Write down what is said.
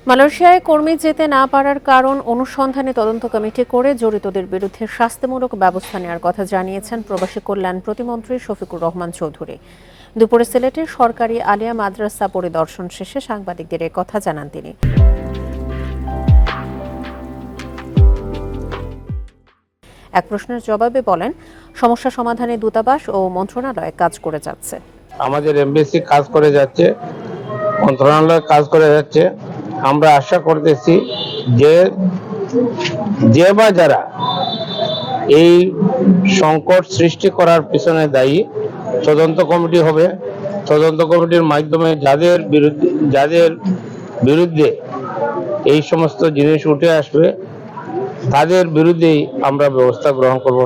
মালয়েশিয়ায় কর্মী যেতে না পারার কারণ অনুসন্ধানে তদন্ত কমিটি করে জড়িতদের বিরুদ্ধে শাস্তিমূলক ব্যবস্থা নেওয়ার কথা জানিয়েছেন প্রবাসী কল্যাণ প্রতিমন্ত্রী শফিকুর রহমান চৌধুরী। দুপুরে সিলেটের সরকারি আলিয়া মাদ্রাসা পরিদর্শন শেষে সাংবাদিকদের কথা জানান তিনি। এক প্রশ্নের জবাবে বলেন, সমস্যা সমাধানে দূতাবাস ও মন্ত্রণালয় কাজ করে যাচ্ছে। আমাদের এমবেসি কাজ করে যাচ্ছে, মন্ত্রণালয় কাজ করে যাচ্ছে। আমরা আশা করতেছি যে বা যারা এই সংকট সৃষ্টি করার পিছনে দায়ী, তদন্ত কমিটি হবে। তদন্ত কমিটির মাধ্যমে যাদের বিরুদ্ধে এই সমস্ত জিনিস উঠে আসবে তাদের বিরুদ্ধেই আমরা ব্যবস্থা গ্রহণ করব।